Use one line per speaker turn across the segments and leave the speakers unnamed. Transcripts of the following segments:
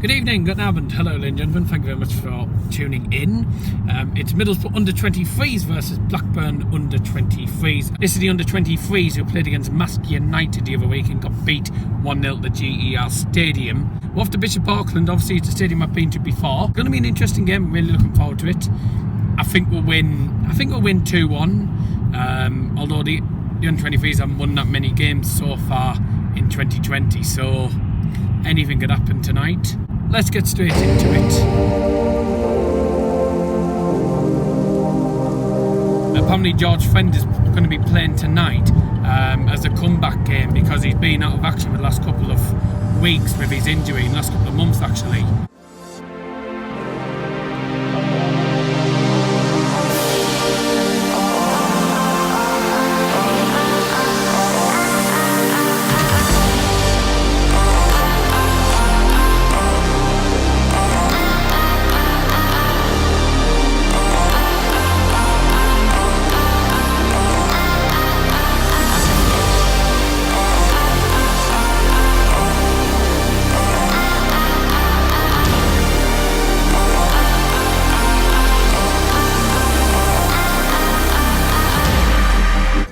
Good evening, good abend, hello ladies and gentlemen, thank you very much for tuning in. It's Middlesbrough under-23's versus Blackburn under-23's. This is the under-23's who played against Mask United the other week and got beat 1-0 at the GER Stadium. We're off to Bishop Auckland, obviously it's a stadium I've been to before. It's going to be an interesting game, really looking forward to it. I think we'll win 2-1, although the under-23's haven't won that many games so far in 2020, so anything could happen tonight. Let's get straight into it. Apparently George Friend is going to be playing tonight as a comeback game because he's been out of action for the last couple of weeks with his injury, in the last couple of months actually.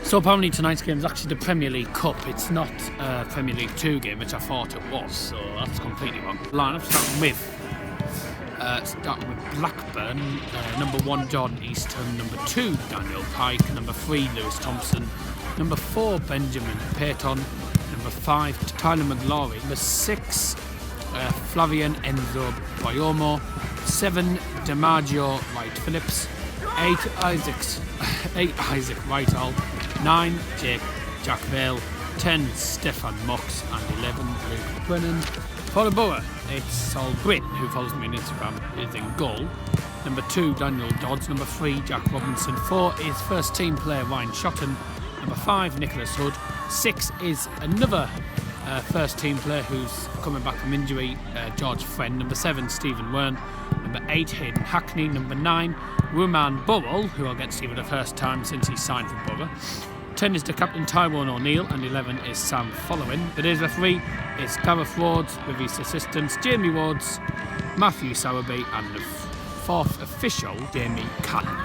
So apparently tonight's game is actually the Premier League Cup. It's not a Premier League 2 game, which I thought it was, so that's completely wrong. Line-up starting with Blackburn, number 1 Jordan Easton, number 2 Daniel Pike, number 3 Lewis Thompson, number 4 Benjamin Payton, number 5 Tyler McLaury, number 6 Flavian Enzo Boyomo, 7 DiMaggio Wright Phillips, 8 Isaac Whitehall, 9 Jack Vale, 10 Stefan Mox, and 11 Luke Brennan. For the Boro, it's Sol Gwyn, who follows me on Instagram, is in goal. Number 2 Daniel Dodds, number 3 Jack Robinson, 4 is first team player Ryan Shotton, number 5 Nicholas Hood, 6 is another first team player who's coming back from injury, George Friend, number 7 Stephen Wern, number 8 Hayden Hackney, number 9 Ruman Burrell, who I'll get to see for the first time since he signed for Boro. 10 is the captain Tyrone O'Neil, and 11 is Sam Folorin. Today's referee is Gareth Rhodes with his assistants Jamie Rhodes, Matthew Sowerby, and the 4th official Jamie Cannon.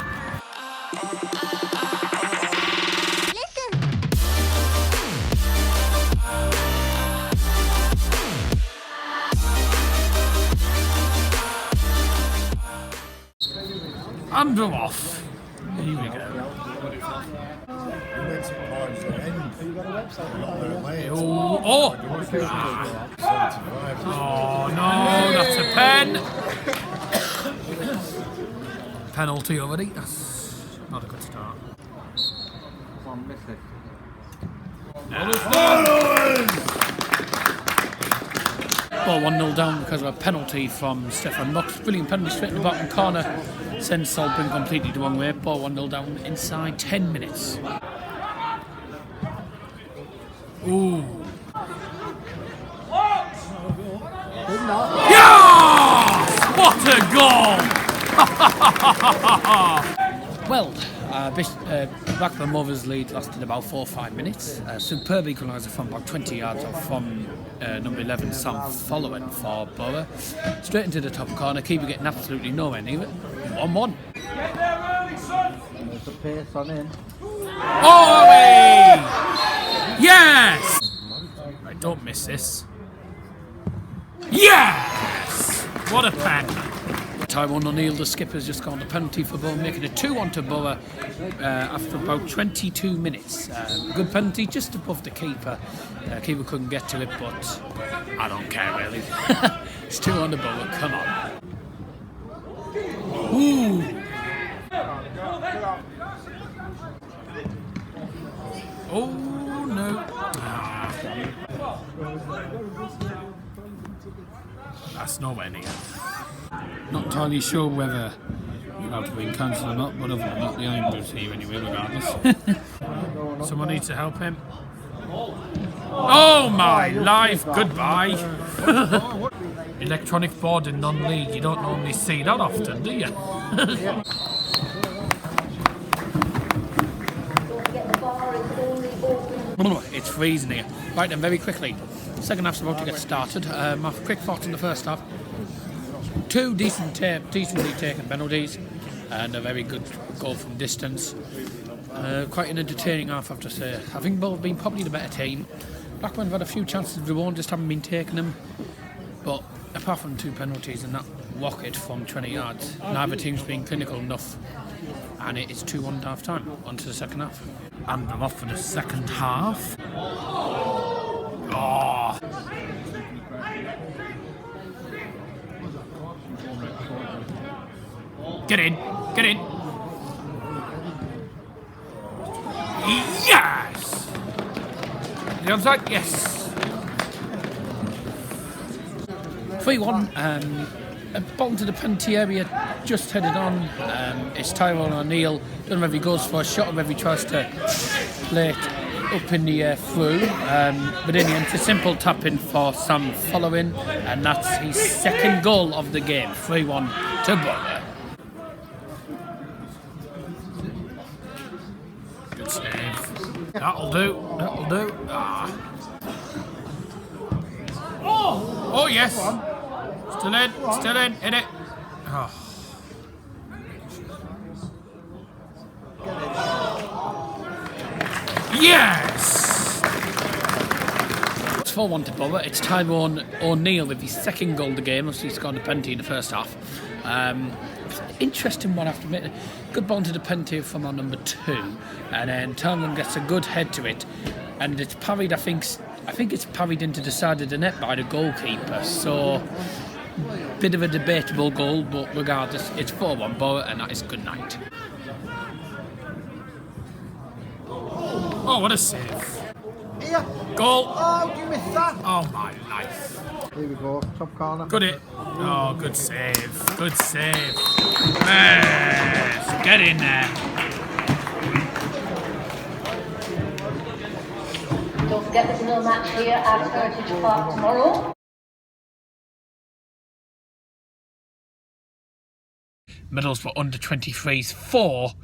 And we're off. Here we go. Oh no, that's a pen. Penalty already. That's not a good start. Ball 1-0 down because of a penalty from Stefan Mox. Brilliant penalty straight in the bottom corner. Sends Solbin completely the wrong way. Ball 1-0 down inside 10 minutes. Ooh. Yes! What a goal! Well, Blackburn Rovers lead lasted about 4 or 5 minutes. Superb equaliser from about 20 yards off from number 11 Sam Folorin for Boro. Straight into the top corner, keeper getting absolutely nowhere near it. 1-1.
Get there early, son! There's a pace on in.
Oh, away! Yes! Right, don't miss this. Yes! What a pen! Tyrone O'Neil, the skipper's just gone the penalty for Boro, making it 2-1 to Boro after about 22 minutes. Good penalty, just above the keeper. Keeper couldn't get to it, but I don't care really. It's 2-1 to Boro, come on. Ooh! Oh no! That's nowhere near. Not entirely sure whether you're allowed to be cancelled or not, but other than that, the Irons here anyway, regardless. Someone needs to help him. Oh my life, goodbye! Electronic board in non-league, you don't normally see that often, do you? It's freezing here. Right then, very quickly. Second half's about to get started. My quick thoughts on the first half. Two decently taken penalties and a very good goal from distance. Quite an entertaining half, I have to say. I think Boro have been probably the better team. Blackburn have had a few chances of their own, just haven't been taking them. But apart from two penalties and that rocket from 20 yards, neither team's been clinical enough. And it's 2-1 half time, on to the second half. And we're off for the second half. Oh. Get in, get in. Yes! The onside, yes. 3-1. A ball to the penalty area, just headed on. It's Tyrone O'Neil. Don't know if he goes for a shot or if he tries to play it up in the air through. But in the end, it's a simple tap in for Sam Folorin, and that's his second goal of the game. 3-1 to Boro. Good save. That'll do. That'll do. Ah. Oh yes. Still in, hit it. Oh. Yes! It's 4-1 to Boro. It's Tyrone O'Neil with his second goal of the game. Obviously, he scored a penalty in the first half. Interesting one, I have to admit. Good ball to the penalty from our number 2. And then Tyrone gets a good head to it. And it's parried, I think it's parried into the side of the net by the goalkeeper. So, bit of a debatable goal, but regardless, it's 4-1 Boro, and that is good night. Oh, what a save.
Here.
Goal.
Oh, you missed that.
Oh, my life.
Here we go, top corner.
Good hit. Oh, good save. Good save. Yes, get in there.
Don't forget there's another match here at Heritage Park tomorrow.
Middlesbrough under 23's 4,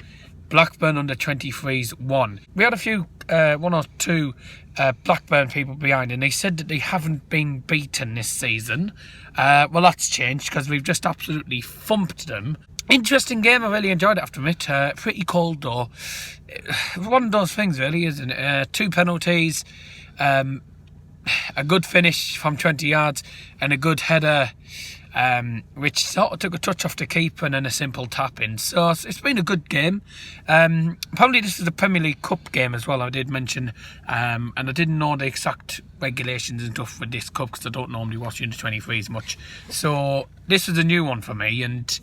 Blackburn under 23's 1. We had a few, one or two Blackburn people behind, and they said that they haven't been beaten this season. Well, that's changed because we've just absolutely thumped them. Interesting game, I really enjoyed it, I have to admit. Pretty cold though. One of those things really, isn't it? 2 penalties, a good finish from 20 yards, and a good header. Which sort of took a touch off the keeper and then a simple tap in. So it's been a good game. Apparently this is a Premier League Cup game as well, I did mention. And I didn't know the exact regulations and stuff with this cup because I don't normally watch Under-23s much. So this is a new one for me, and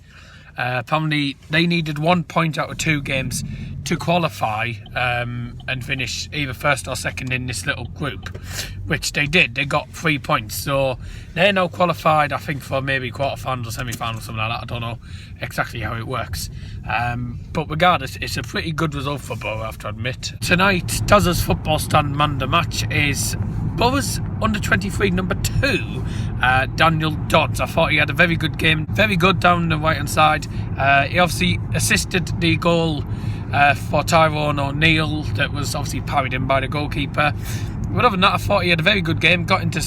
apparently they needed 1 point out of 2 games to qualify and finish either first or second in this little group, which they did. They got 3 points, so they're now qualified, I think, for maybe quarter-finals or semi-finals, something like that. I don't know exactly how it works, but regardless, it's a pretty good result for Boro, I have to admit. Tonight, Tazza's football stand man the match is Boro's under-23 number 2, Daniel Dodds. I thought he had a very good game, very good down the right hand side. He obviously assisted the goal for Tyrone O'Neil that was obviously parried in by the goalkeeper. But other than that, I thought he had a very good game, got into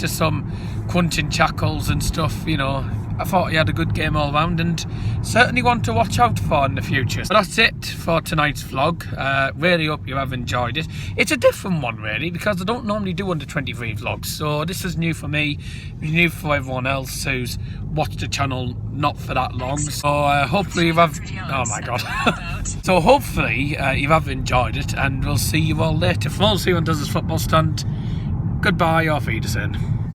some crunching tackles and stuff, you know. I thought he had a good game all round, and certainly one to watch out for in the future. So that's it for tonight's vlog. Really hope you have enjoyed it. It's a different one really, because I don't normally do under-23 vlogs, so this is new for me, new for everyone else who's watched the channel not for that long. So hopefully you have, oh my god. So hopefully you have enjoyed it, and we'll see you all later. From all, see you on Tazza's football stand. Goodbye, auf Wiedersehen.